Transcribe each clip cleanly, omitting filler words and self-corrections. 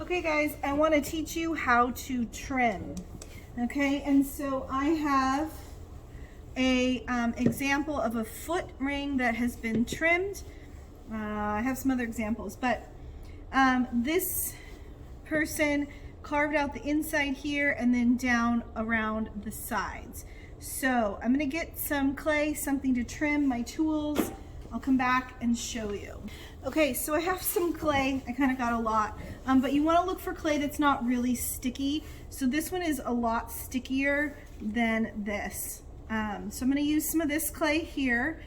Okay guys, I want to teach you how to trim. Okay, and so I have a example of a foot ring that has been trimmed. I have some other examples, but this person carved out the inside here and then down around the sides. So I'm gonna get some clay, something to trim, my tools. I'll come back and show you. Okay, so I have some clay. I kind of got a lot, but you want to look for clay that's not really sticky. So this one is a lot stickier than this. So I'm going to use some of this clay here,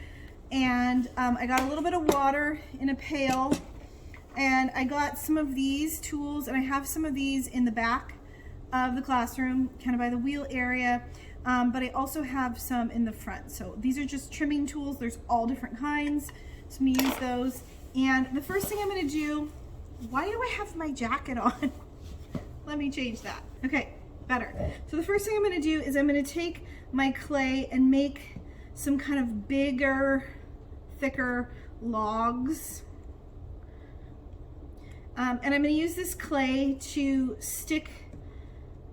and I got a little bit of water in a pail, and I got some of these tools, and I have some of these in the back of the classroom, kind of by the wheel area. But I also have some in the front. So these are just trimming tools. There's all different kinds. So I'm gonna use those. And the first thing I'm gonna do, why do I have my jacket on? Let me change that. Okay, better. So the first thing I'm gonna do is I'm gonna take my clay and make some kind of bigger, thicker logs. And I'm gonna use this clay to stick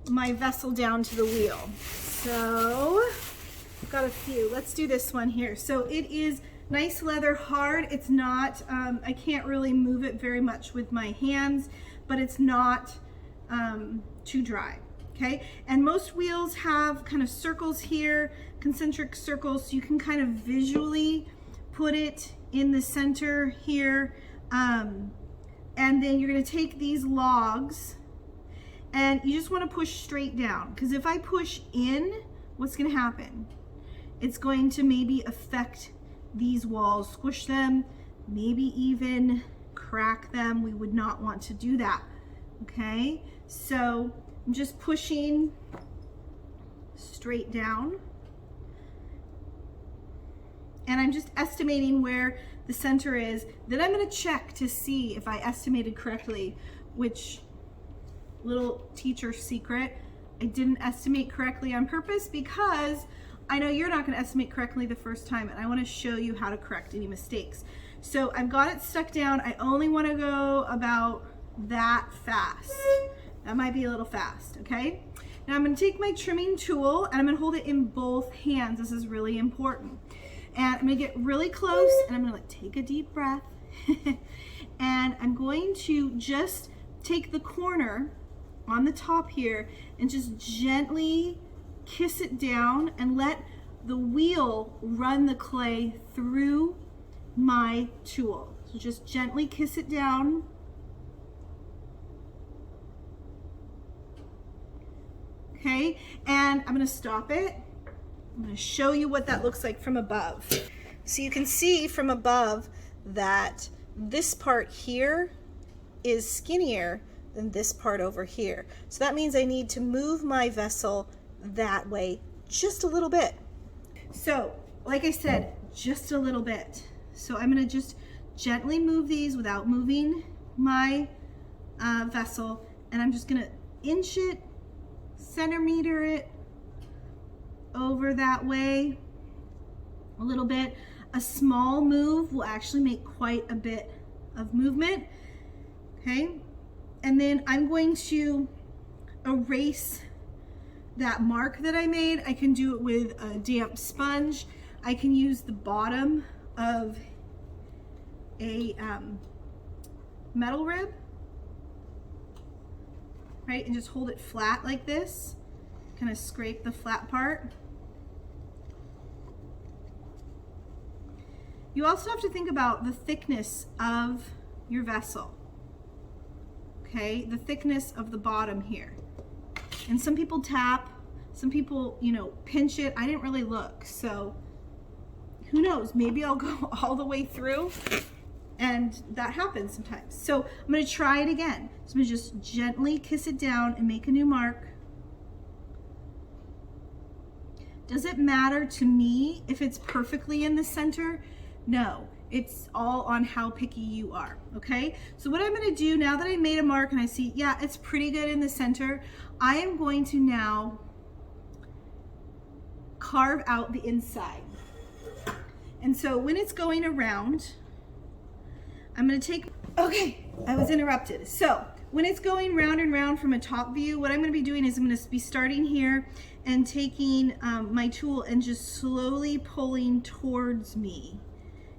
my vessel down to the wheel. So I've got a few. Let's do this one here. So it is nice leather, hard. It's not, I can't really move it very much with my hands, but it's not too dry, okay? And most wheels have kind of circles here, concentric circles, so you can kind of visually put it in the center here. And then you're gonna take these logs and you just want to push straight down, because if I push in, what's going to happen? It's going to maybe affect these walls, squish them, maybe even crack them. We would not want to do that. Okay, so I'm just pushing straight down, and I'm just estimating where the center is. Then I'm going to check to see if I estimated correctly, which little teacher secret, I didn't estimate correctly on purpose, because I know you're not going to estimate correctly the first time, and I want to show you how to correct any mistakes. So I've got it stuck down. I only want to go about that fast. That might be a little fast, okay? Now I'm going to take my trimming tool and I'm going to hold it in both hands. This is really important. And I'm going to get really close, and I'm going to take a deep breath. And I'm going to just take the corner on the top here and just gently kiss it down and let the wheel run the clay through my tool. So just gently kiss it down. Okay, and I'm going to stop it. I'm going to show you what that looks like from above. So you can see from above that this part here is skinnier than this part over here. So that means I need to move my vessel that way just a little bit. So like I said, just a little bit. So I'm going to just gently move these without moving my vessel, and I'm just going to inch it, centimeter it over that way a little bit. A small move will actually make quite a bit of movement. Okay, and then I'm going to erase that mark that I made. I can do it with a damp sponge. I can use the bottom of a metal rib, right, and just hold it flat like this. Kind of scrape the flat part. You also have to think about the thickness of your vessel. Okay, the thickness of the bottom here. And some people tap, some people, you know, pinch it. I didn't really look, so who knows? Maybe I'll go all the way through, and that happens sometimes. So I'm going to try it again. So I'm going to just gently kiss it down and make a new mark. Does it matter to me if it's perfectly in the center? No. It's all on how picky you are, okay? So what I'm gonna do now that I made a mark and I see, yeah, it's pretty good in the center, I am going to now carve out the inside. And so when it's going around, I'm gonna take, okay, I was interrupted. So when it's going round and round from a top view, what I'm going to be doing is I'm going to be starting here and taking my tool and just slowly pulling towards me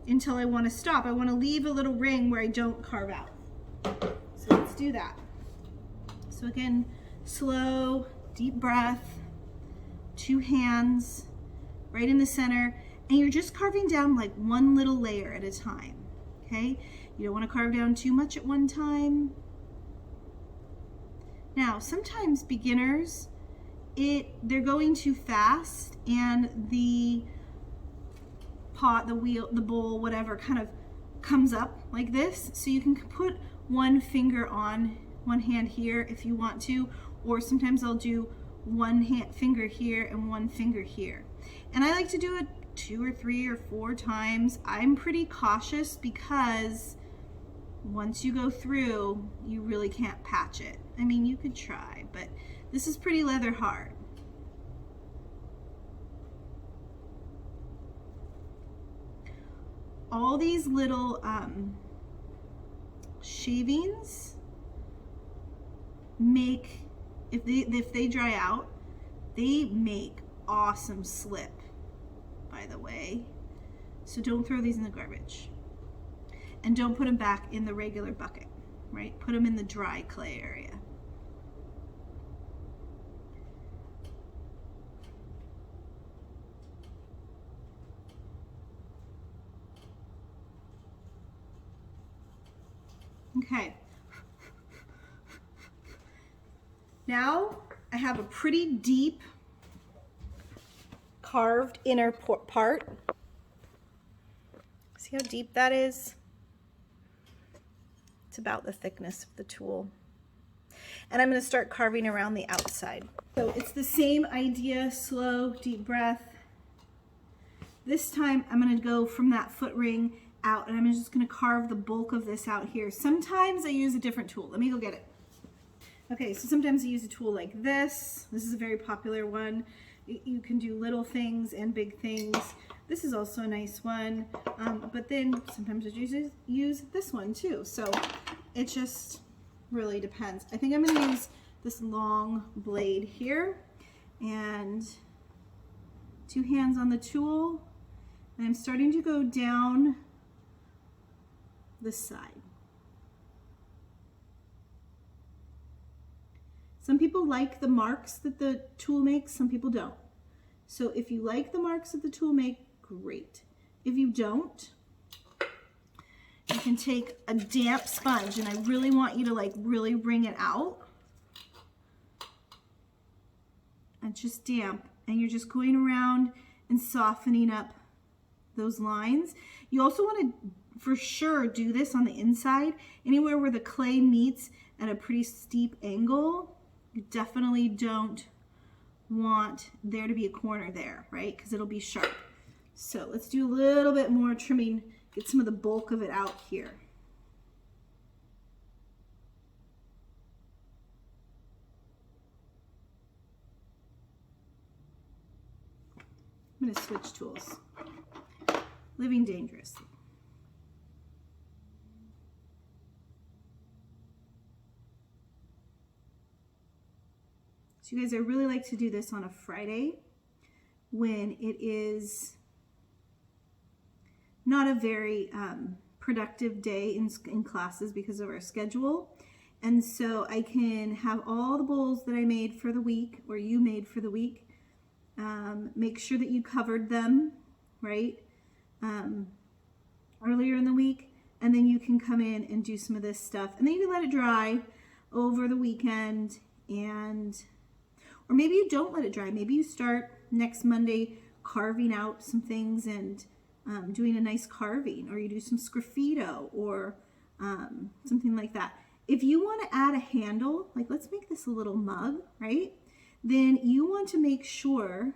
until I want to stop. I want to leave a little ring where I don't carve out. So let's do that. So again, slow, deep breath, 2 hands right in the center, and you're just carving down like one little layer at a time, okay? You don't want to carve down too much at one time. Now, sometimes beginners, they're going too fast and the pot, the wheel, the bowl, whatever, kind of comes up like this. So you can put one finger on one hand here if you want to, or sometimes I'll do one finger here and one finger here. And I like to do it 2 or 3 or 4 times. I'm pretty cautious because once you go through, you really can't patch it. I mean, you could try, but this is pretty leather hard. All these little shavings make, if they dry out, they make awesome slip, by the way. So don't throw these in the garbage. And don't put them back in the regular bucket, right? Put them in the dry clay area. Okay. Now I have a pretty deep carved inner part. See how deep that is? It's about the thickness of the tool. And I'm going to start carving around the outside. So it's the same idea, slow, deep breath. This time I'm going to go from that foot ring out and I'm just going to carve the bulk of this out here. Sometimes I use a different tool. Let me go get it. Okay, so sometimes I use a tool like this. This is a very popular one. You can do little things and big things. This is also a nice one, but then sometimes I use this one too. So it just really depends. I think I'm going to use this long blade here and 2 hands on the tool. And I'm starting to go down this side. Some people like the marks that the tool makes, some people don't. So if you like the marks that the tool makes, great. If you don't, you can take a damp sponge, and I really want you to like really wring it out. And just damp, and you're just going around and softening up those lines. You also want to for sure do this on the inside. Anywhere where the clay meets at a pretty steep angle, you definitely don't want there to be a corner there, right? Because it'll be sharp. So let's do a little bit more trimming, get some of the bulk of it out here. I'm going to switch tools. Living dangerously. So you guys, I really like to do this on a Friday when it is not a very productive day in classes because of our schedule. And so I can have all the bowls that I made for the week, or you made for the week, make sure that you covered them, right, earlier in the week, and then you can come in and do some of this stuff. And then you can let it dry over the weekend, or maybe you don't let it dry. Maybe you start next Monday carving out some things and doing a nice carving, or you do some sgraffito or something like that. If you want to add a handle, like let's make this a little mug, right? Then you want to make sure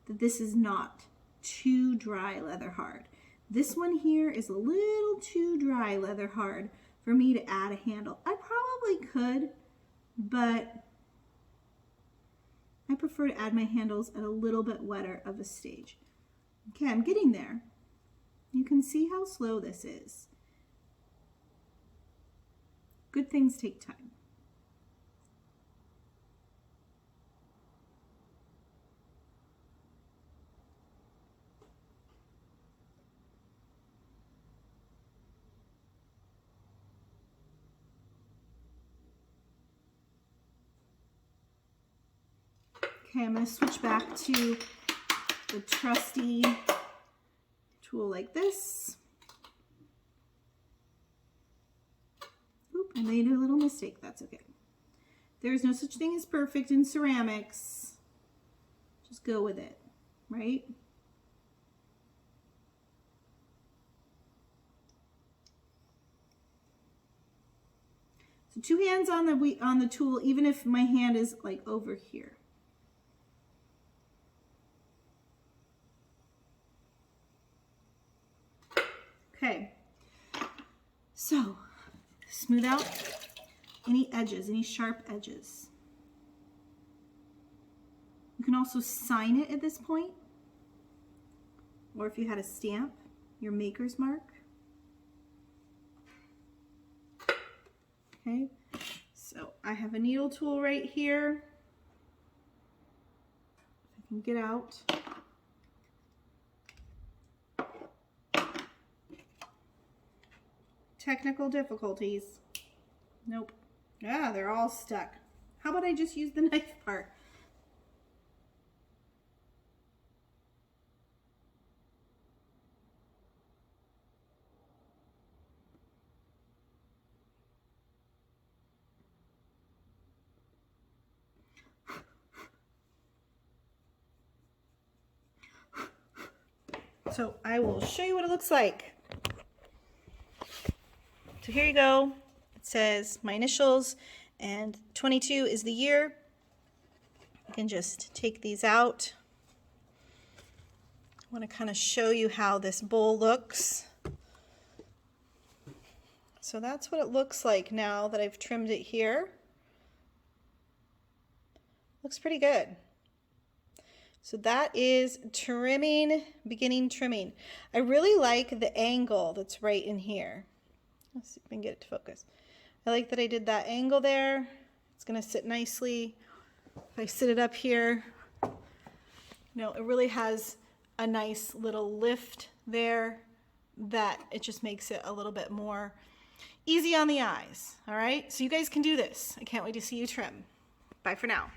that this is not too dry leather hard. This one here is a little too dry leather hard for me to add a handle. I probably could, but I prefer to add my handles at a little bit wetter of a stage. Okay, I'm getting there. You can see how slow this is. Good things take time. Okay, I'm going to switch back to the trusty tool like this. Oop, I made a little mistake. That's okay. There's no such thing as perfect in ceramics. Just go with it, right? So 2 hands on the tool, even if my hand is like over here. Okay, so smooth out any edges, any sharp edges. You can also sign it at this point, or if you had a stamp, your maker's mark. Okay, so I have a needle tool right here. If I can get out. Technical difficulties. Nope. Yeah, they're all stuck. How about I just use the knife part? So I will show you what it looks like. So here you go. It says my initials and 22 is the year. You can just take these out. I want to kind of show you how this bowl looks. So that's what it looks like now that I've trimmed it here. Looks pretty good. So that is trimming, beginning trimming. I really like the angle that's right in here. Let's see if I can get it to focus. I like that I did that angle there. It's gonna sit nicely. If I sit it up here, you know, it really has a nice little lift there that it just makes it a little bit more easy on the eyes. All right, so you guys can do this. I can't wait to see you trim. Bye for now.